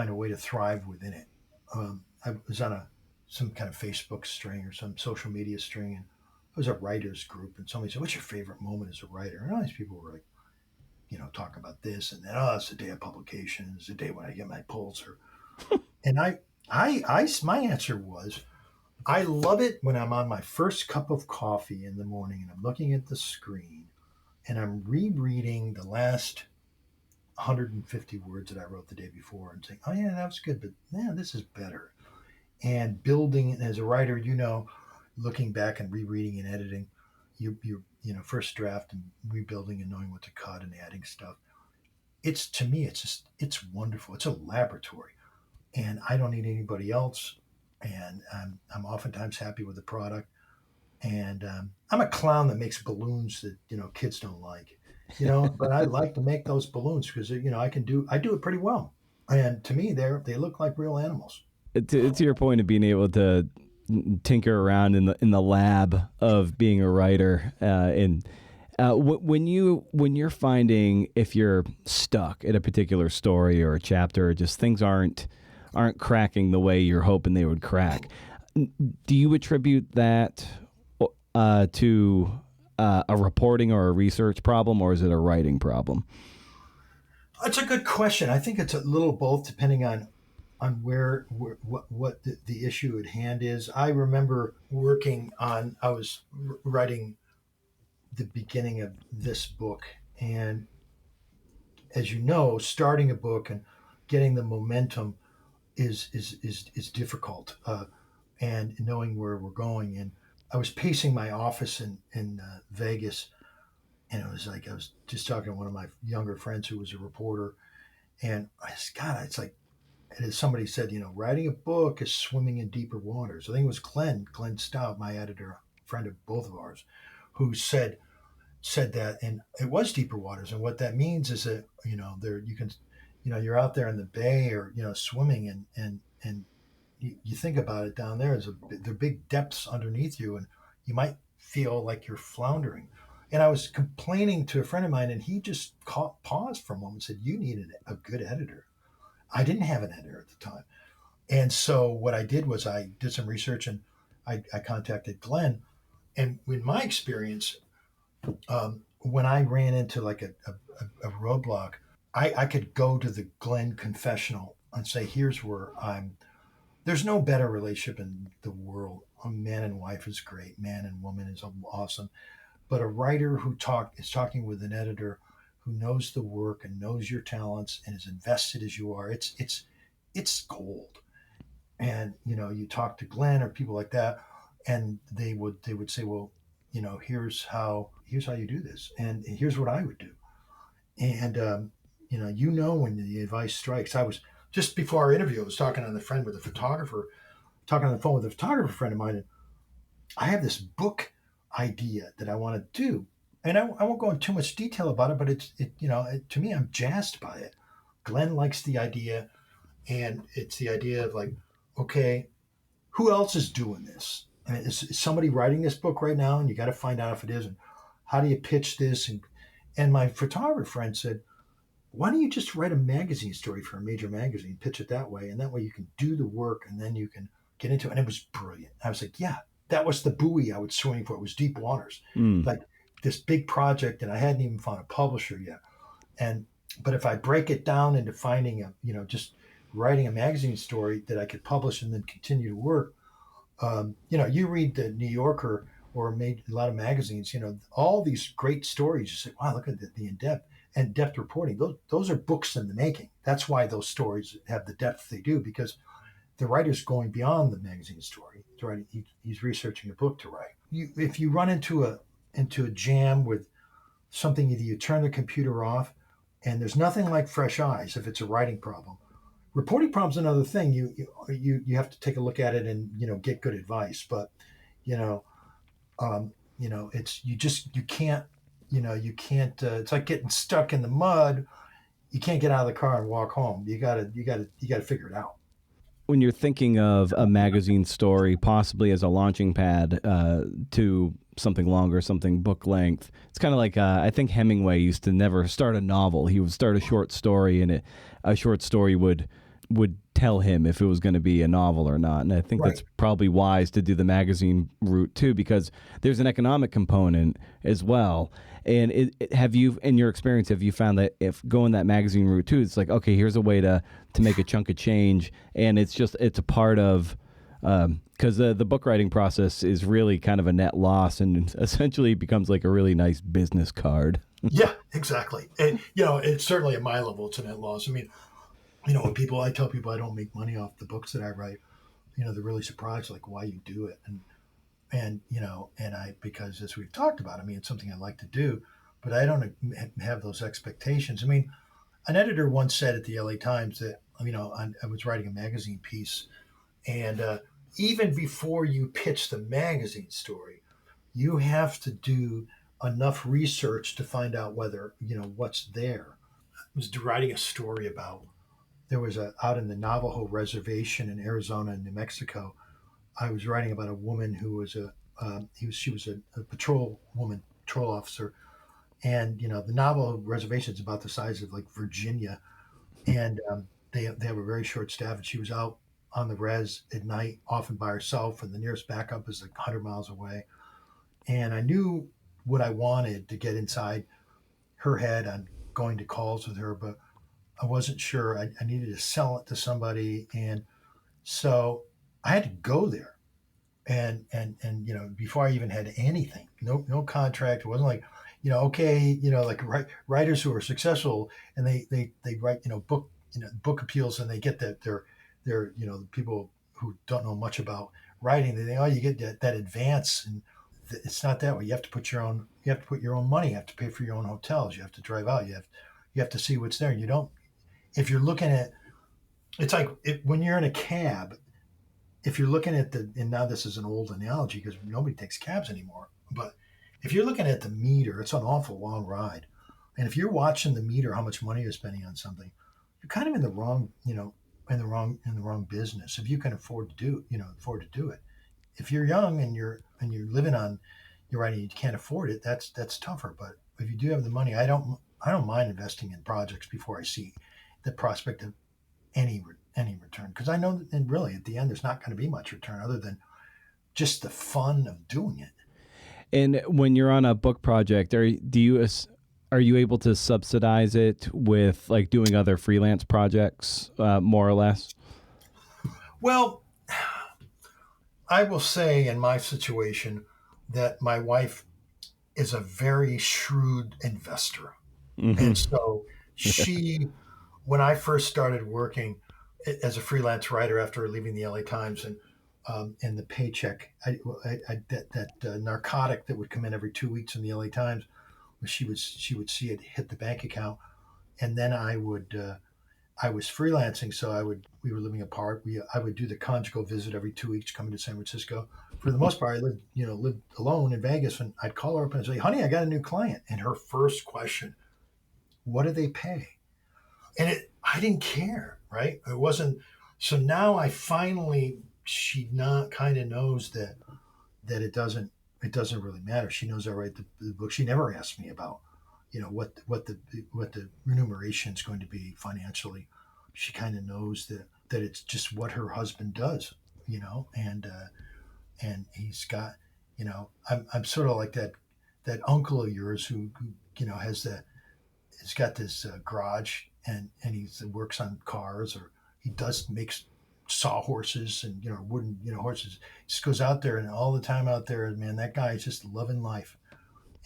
a way to thrive within it. I was on some kind of Facebook string or some social media string, and it was a writers group, and somebody said, "What's your favorite moment as a writer?" And all these people were like, talking about this, and then, "Oh, it's the day of publication. It's the day when I get my Pulitzer." And my answer was, I love it when I'm on my first cup of coffee in the morning and I'm looking at the screen and I'm rereading the last 150 words that I wrote the day before and saying, "Oh yeah, that was good, but yeah, this is better." And building as a writer, looking back and rereading and editing, you first draft and rebuilding and knowing what to cut and adding stuff. To me, it's wonderful. It's a laboratory. And I don't need anybody else, and I'm oftentimes happy with the product. And I'm a clown that makes balloons that kids don't like, but I like to make those balloons because I do it pretty well. And to me, they look like real animals. To your point of being able to tinker around in the lab of being a writer, when you're finding if you're stuck at a particular story or a chapter, or just things aren't cracking the way you're hoping they would crack, do you attribute that to a reporting or a research problem, or is it a writing problem? That's a good question. I think it's a little both, depending on what the issue at hand is. I remember I was writing the beginning of this book, and as you know, starting a book and getting the momentum is difficult, and knowing where we're going. And I was pacing my office in Vegas, and it was like I was just talking to one of my younger friends who was a reporter, and it's like, as somebody said, writing a book is swimming in deeper waters. I think it was Glenn Stout, my editor, friend of both of ours, who said that, and it was deeper waters. And what that means is that there you can. You're out there in the bay, or swimming, and you think about it down there. There are big depths underneath you, and you might feel like you're floundering. And I was complaining to a friend of mine, and he just paused for a moment and said, "You needed a good editor." I didn't have an editor at the time, and so what I did was I did some research, and I contacted Glenn. And in my experience, when I ran into like a roadblock, I could go to the Glenn confessional and say, "Here's where there's no better relationship in the world. A man and wife is great. Man and woman is awesome. But a writer who is talking with an editor who knows the work and knows your talents and is invested as you are, it's gold." And, you talk to Glenn or people like that, and they would say, "Well, here's how you do this. And here's what I would do." And, when the advice strikes. I was, just before our interview, I was talking on the phone with a photographer friend of mine, and I have this book idea that I want to do, and I won't go into too much detail about it, but to me, I'm jazzed by it. Glenn likes the idea, and it's the idea of like, okay, who else is doing this? And is somebody writing this book right now? And you got to find out if it is, and how do you pitch this? And my photographer friend said, "Why don't you just write a magazine story for a major magazine, pitch it that way, and that way you can do the work, and then you can get into it." And it was brilliant. I was like, "Yeah, that was the buoy I was swimming for. It was deep waters, Mm. like this big project, and I hadn't even found a publisher yet. And but if I break it down into finding just writing a magazine story that I could publish and then continue to work, you read the New Yorker or made a lot of magazines, all these great stories. You say, wow, look at the in-depth reporting. Those are books in the making. That's why those stories have the depth they do, because the writer's going beyond the magazine story. He's researching a book to write. If you run into a jam with something, either you turn the computer off, and there's nothing like fresh eyes if it's a writing problem. Reporting problem's another thing. You have to take a look at it and get good advice. But you know it's you can't it's like getting stuck in the mud. You can't get out of the car and walk home. You gotta figure it out. When you're thinking of a magazine story, possibly as a launching pad to something longer, something book length, it's kind of like I think Hemingway used to never start a novel. He would start a short story, and a short story would tell him if it was going to be a novel or not. And I think that's probably wise to do the magazine route too, because there's an economic component as well. And have you, in your experience, have you found that if going that magazine route too, it's like, okay, here's a way to make a chunk of change, and it's a part of, because the book writing process is really kind of a net loss, and essentially becomes like a really nice business card. Yeah, exactly. And it's certainly at my level, it's a net loss. I mean, when I tell people I don't make money off the books that I write, they're really surprised, like, why you do it. And because, as we've talked about, I mean, it's something I like to do, but I don't have those expectations. I mean, an editor once said at the LA Times that, I was writing a magazine piece, and even before you pitch the magazine story, you have to do enough research to find out whether, what's there. I was writing a story about, there was out in the Navajo reservation in Arizona and New Mexico. I was writing about a woman who was she was a patrol officer, and the Navajo reservation is about the size of like Virginia, and they have a very short staff, and she was out on the res at night, often by herself, and the nearest backup is like 100 miles away. And I knew what I wanted to get inside her head on going to calls with her, but I wasn't sure. I needed to sell it to somebody, and so I had to go there. And before I even had anything, no contract. It wasn't like, okay, like writers who are successful and they write book appeals, and they get their people who don't know much about writing. They think, oh, you get that advance, and it's not that way. You have to put your own money. You have to pay for your own hotels. You have to drive out. You have to see what's there. You don't. If you're looking at, it's like when you're in a cab. If you're looking at and now this is an old analogy because nobody takes cabs anymore, but if you're looking at the meter, it's an awful long ride. And if you're watching the meter, how much money you're spending on something, you're kind of in the wrong, in the wrong business. If you can afford to do it. If you're young and you're living on your writing, you can't afford it, that's tougher. But if you do have the money, I don't mind investing in projects before I see the prospect of any return, because I know that, and really at the end there's not going to be much return other than just the fun of doing it. And when you're on a book project, are you able to subsidize it with like doing other freelance projects, more or less? Well, I will say in my situation that my wife is a very shrewd investor. Mm-hmm. And so when I first started working as a freelance writer after leaving the LA Times, and the paycheck, that narcotic that would come in every 2 weeks in the LA Times, she would see it hit the bank account, and then I was freelancing, so we were living apart. I would do the conjugal visit every 2 weeks, coming to San Francisco. For the most part, I lived alone in Vegas, and I'd call her up and say, "Honey, I got a new client," and her first question, "What do they pay?" And I didn't care, right? It wasn't. So now she not kind of knows that it doesn't really matter. She knows I write the book. She never asked me about, what the remuneration is going to be financially. She kind of knows that it's just what her husband does, and and he's got, I'm sort of like that uncle of yours who he's got this garage, and he works on cars, or he makes sawhorses and wooden horses. He just goes out there, and all the time out there, man, that guy is just loving life.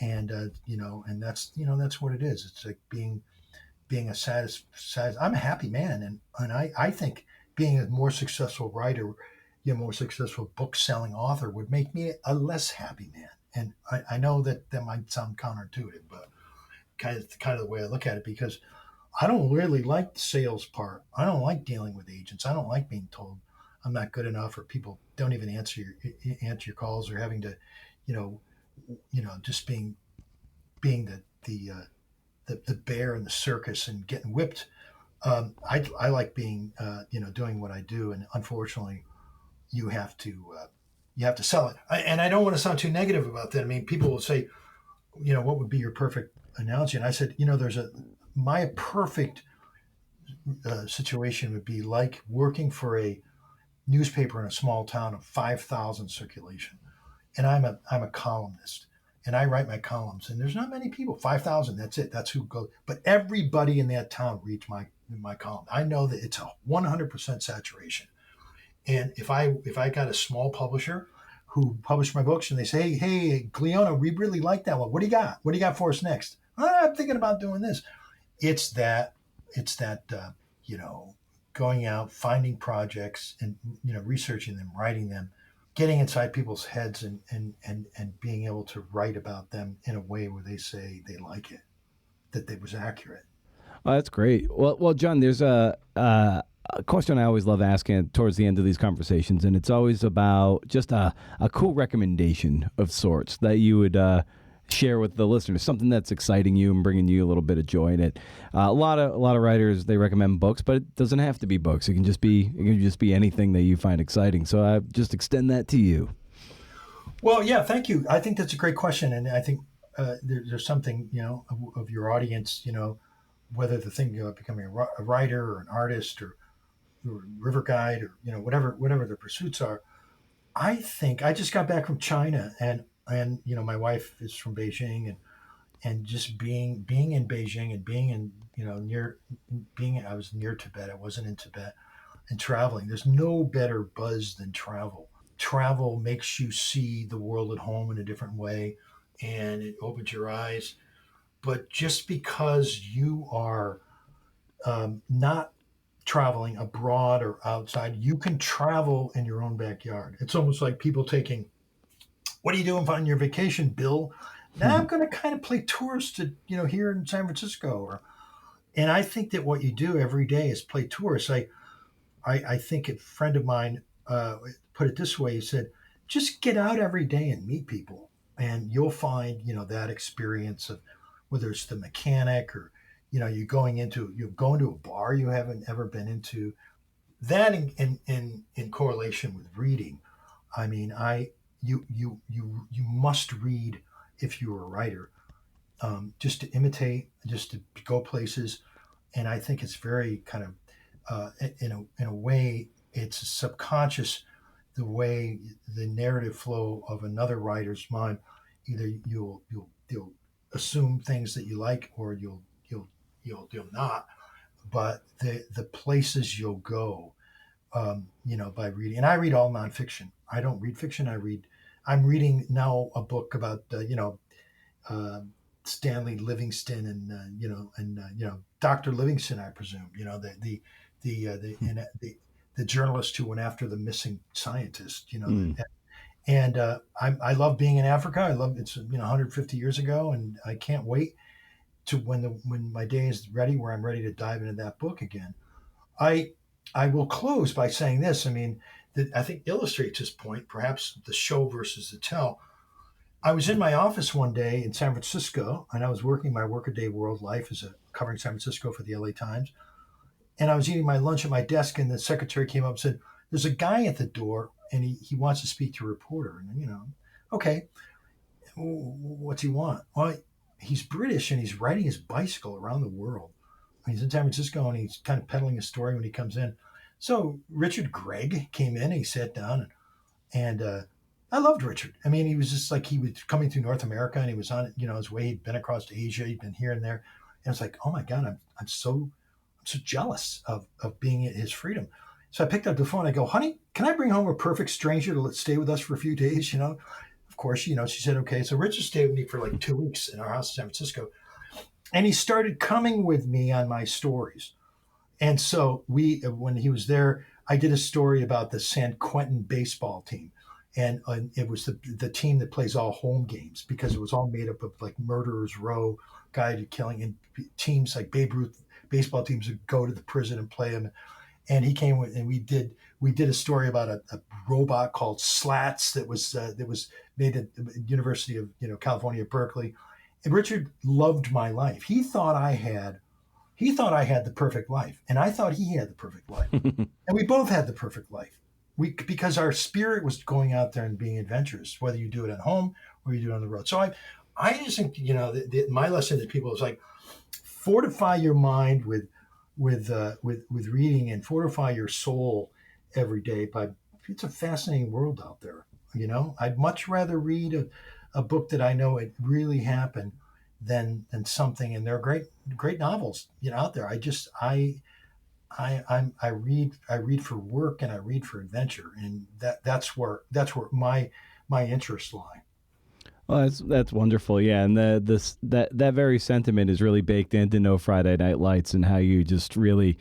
And and that's what it is. It's like being a I'm a happy man, and I think being a more successful writer, more successful book selling author would make me a less happy man. And I know that might sound counterintuitive, but kind of the way I look at it, because I don't really like the sales part. I don't like dealing with agents. I don't like being told I'm not good enough, or people don't even answer your calls, or having to, you know, just being the bear in the circus and getting whipped. I like being, doing what I do, and unfortunately, you have to sell it. And I don't want to sound too negative about that. I mean, people will say, what would be your perfect analogy? And I said, my perfect situation would be like working for a newspaper in a small town of 5,000 circulation, and I'm a columnist, and I write my columns, and there's not many people. 5,000, that's it. That's who goes. But everybody in that town reads my column. I know that it's a 100% saturation. And if I got a small publisher who published my books, and they say, hey, Glionna, we really like that one. What do you got? What do you got for us next? I'm thinking about doing this. It's that going out, finding projects, and researching them, writing them, getting inside people's heads, and being able to write about them in a way where they say they like it, that it was accurate. Oh, that's great. Well, John, there's a question I always love asking towards the end of these conversations, and it's always about just a cool recommendation of sorts that you would share with the listeners, something that's exciting you and bringing you a little bit of joy in it. A lot of writers, they recommend books, but it doesn't have to be books. It can just be anything that you find exciting. So I just extend that to you. Well, yeah, thank you. I think that's a great question, and I think there's something of your audience, whether the thing about becoming a writer or an artist or river guide, or whatever their pursuits are. I think I just got back from China, and my wife is from Beijing, and just being in Beijing, and being in I was near Tibet. I wasn't in Tibet, and traveling. There's no better buzz than travel. Travel makes you see the world at home in a different way, and it opens your eyes. But just because you are not traveling abroad or outside, you can travel in your own backyard. It's almost like people taking, what are you doing on your vacation, Bill? Now I'm going to kind of play tourist here in San Francisco. And I think that what you do every day is play tourist. I think a friend of mine put it this way. He said, just get out every day and meet people, and you'll find, that experience of whether it's the mechanic, or you're going to a bar you haven't ever been into. That in correlation with reading. I mean, you must read if you're a writer, just to imitate, just to go places. And I think it's very kind of in a way, it's subconscious, the way the narrative flow of another writer's mind. Either you'll assume things that you like, or you'll not. But the places you'll go, by reading. And I read all nonfiction. I don't read fiction. I'm reading now a book about Stanley Livingston, and Dr. Livingston, I presume. The journalist who went after the missing scientist. And I love being in Africa. I love it's 150 years ago, and I can't wait to when my day is ready, where I'm ready to dive into that book again. I will close by saying this. I mean, that I think illustrates this point, perhaps the show versus the tell. I was in my office one day in San Francisco, and I was working my workaday world life as covering San Francisco for the LA Times. And I was eating my lunch at my desk, and the secretary came up and said, there's a guy at the door, and he wants to speak to a reporter. And, okay, what's he want? Well, he's British, and he's riding his bicycle around the world. He's in San Francisco, and he's kind of peddling a story when he comes in. So Richard Gregg came in, and he sat down, and I loved Richard. I mean, he was just like, he was coming through North America, and he was on, his way. He'd been across to Asia. He'd been here and there. And it's like, oh my God, I'm so jealous of being at his freedom. So I picked up the phone. I go, honey, can I bring home a perfect stranger to stay with us for a few days? Of course, she said, okay. So Richard stayed with me for like 2 weeks in our house in San Francisco. And he started coming with me on my stories. And so when he was there, I did a story about the San Quentin baseball team. And it was the team that plays all home games, because it was all made up of like murderers row, guided killing, and teams like Babe Ruth baseball teams would go to the prison and play them. And he came with, and we did a story about a robot called Slats that was made at the University of California, Berkeley. And Richard loved my life. He thought I had the perfect life, and I thought he had the perfect life, and we both had the perfect life. Because our spirit was going out there and being adventurous, whether you do it at home or you do it on the road. So I just think my lesson to people is like, fortify your mind with reading, and fortify your soul every day. It's a fascinating world out there. I'd much rather read a book that I know it really happened than something. And there are great novels out there. I read for work, and I read for adventure, and that's where my interests lie. Well, that's wonderful, yeah, and that very sentiment is really baked into No Friday Night Lights, and how you just really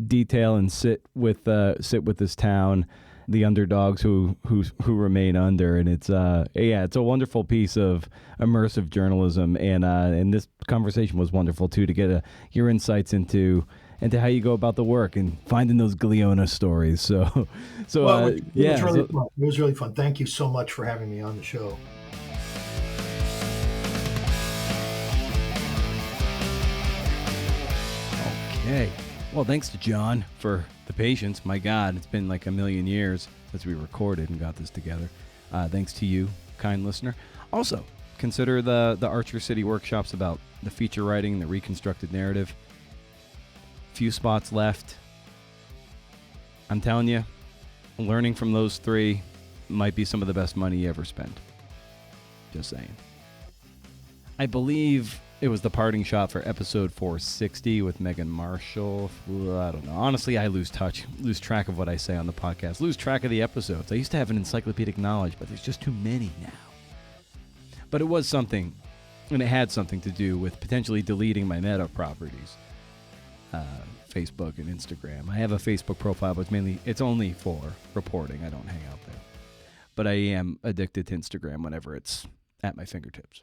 detail and sit with this town, the underdogs who remain under, and it's a wonderful piece of immersive journalism, and this conversation was wonderful too, to get your insights into how you go about the work and finding those Glionna stories. So it was really fun. It was really fun. Thank you so much for having me on the show. Okay. Well, thanks to John for the patience. My God, it's been like a million years since we recorded and got this together. Thanks to you, kind listener. Also, consider the Archer City workshops about the feature writing, the reconstructed narrative. Few spots left. I'm telling you, learning from those three might be some of the best money you ever spent. Just saying. I believe it was the parting shot for episode 460 with Megan Marshall. I don't know. Honestly, I lose track of what I say on the podcast, lose track of the episodes. I used to have an encyclopedic knowledge, but there's just too many now. But it was something, and it had something to do with potentially deleting my meta properties. Facebook and Instagram. I have a Facebook profile, but it's only for reporting. I don't hang out there. But I am addicted to Instagram whenever it's at my fingertips.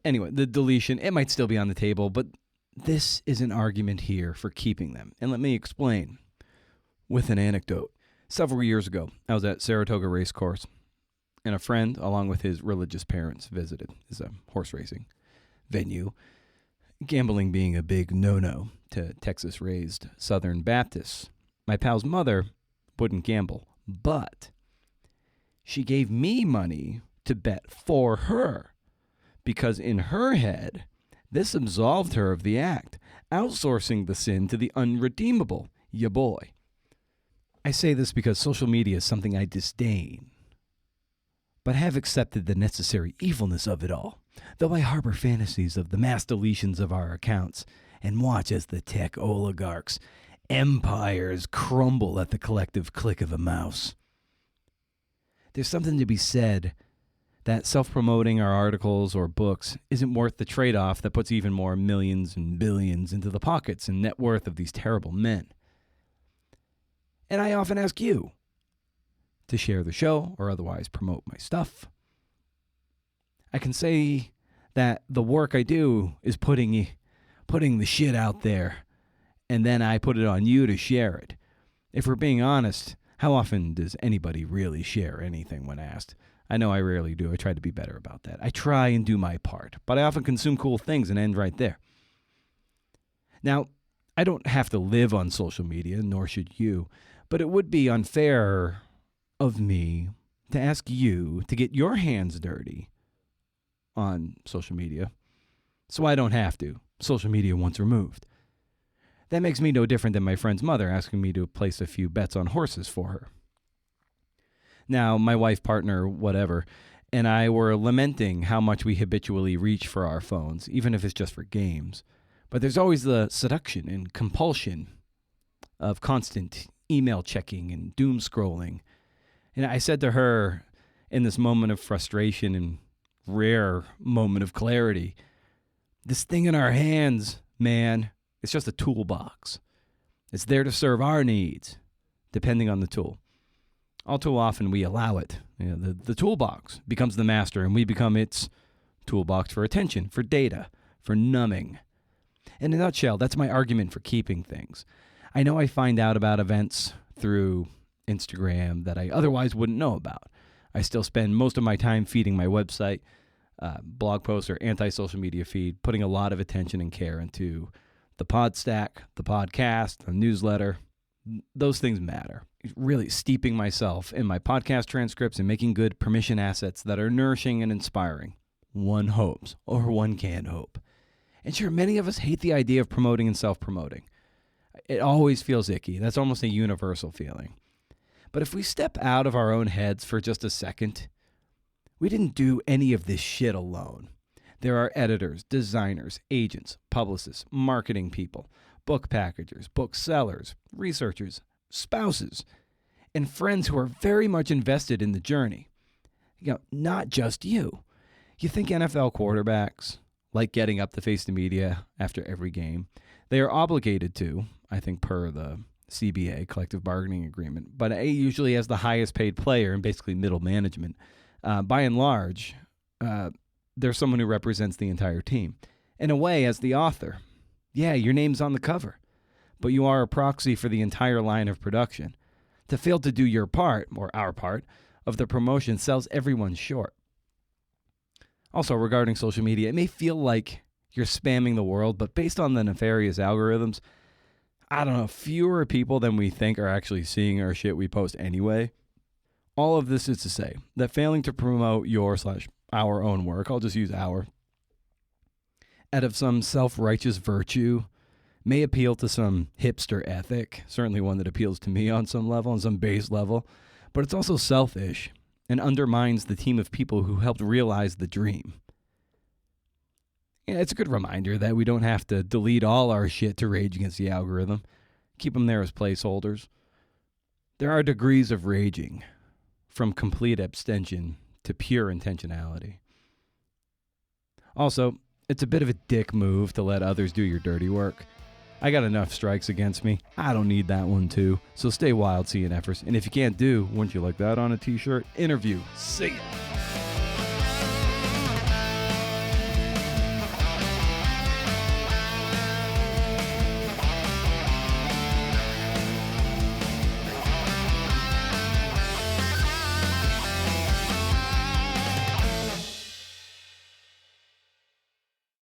Anyway, the deletion, it might still be on the table, but this is an argument here for keeping them. And let me explain with an anecdote. Several years ago, I was at Saratoga Racecourse, and a friend, along with his religious parents, visited. It's a horse racing venue. Gambling being a big no-no to Texas-raised Southern Baptists. My pal's mother wouldn't gamble, but she gave me money to bet for her, because in her head, this absolved her of the act, outsourcing the sin to the unredeemable, ya boy. I say this because social media is something I disdain, but have accepted the necessary evilness of it all. Though I harbor fantasies of the mass deletions of our accounts and watch as the tech oligarchs' empires crumble at the collective click of a mouse. There's something to be said that self-promoting our articles or books isn't worth the trade-off that puts even more millions and billions into the pockets and net worth of these terrible men. And I often ask you to share the show or otherwise promote my stuff. I can say that the work I do is putting the shit out there, and then I put it on you to share it. If we're being honest, how often does anybody really share anything when asked? I know I rarely do. I try to be better about that. I try and do my part, but I often consume cool things and end right there. Now, I don't have to live on social media, nor should you, but it would be unfair of me to ask you to get your hands dirty on social media, so I don't have to. Social media once removed. That makes me no different than my friend's mother asking me to place a few bets on horses for her. Now, my wife, partner, whatever, and I were lamenting how much we habitually reach for our phones, even if it's just for games. But there's always the seduction and compulsion of constant email checking and doom scrolling. And I said to her in this moment of frustration and rare moment of clarity, this thing in our hands, man, it's just a toolbox. It's there to serve our needs, depending on the tool. All too often we allow it. The toolbox becomes the master, and we become its toolbox for attention, for data, for numbing. In a nutshell, that's my argument for keeping things. I know I find out about events through Instagram that I otherwise wouldn't know about. I still spend most of my time feeding my website, blog posts, or anti-social media feed, putting a lot of attention and care into the Podstack, the podcast, the newsletter. Those things matter. Really steeping myself in my podcast transcripts and making good permission assets that are nourishing and inspiring. One hopes, or one can hope. And sure, many of us hate the idea of promoting and self-promoting. It always feels icky. That's almost a universal feeling. But if we step out of our own heads for just a second, we didn't do any of this shit alone. There are editors, designers, agents, publicists, marketing people, book packagers, booksellers, researchers, spouses, and friends who are very much invested in the journey. Not just you. You think NFL quarterbacks like getting up to face the media after every game? They are obligated to, I think per the CBA, collective bargaining agreement, but A usually has the highest paid player and basically middle management. By and large, there's someone who represents the entire team. In a way, as the author, yeah, your name's on the cover, but you are a proxy for the entire line of production. To fail to do your part, or our part, of the promotion sells everyone short. Also, regarding social media, it may feel like you're spamming the world, but based on the nefarious algorithms, I don't know, fewer people than we think are actually seeing our shit we post anyway. All of this is to say that failing to promote your/our own work, I'll just use our, out of some self-righteous virtue, may appeal to some hipster ethic, certainly one that appeals to me on some level, on some base level, but it's also selfish and undermines the team of people who helped realize the dream. Yeah, it's a good reminder that we don't have to delete all our shit to rage against the algorithm. Keep them there as placeholders. There are degrees of raging, from complete abstention to pure intentionality. Also, it's a bit of a dick move to let others do your dirty work. I got enough strikes against me. I don't need that one too. So stay wild, CNFers. And if you can't do, wouldn't you like that on a t-shirt? Interview. See ya.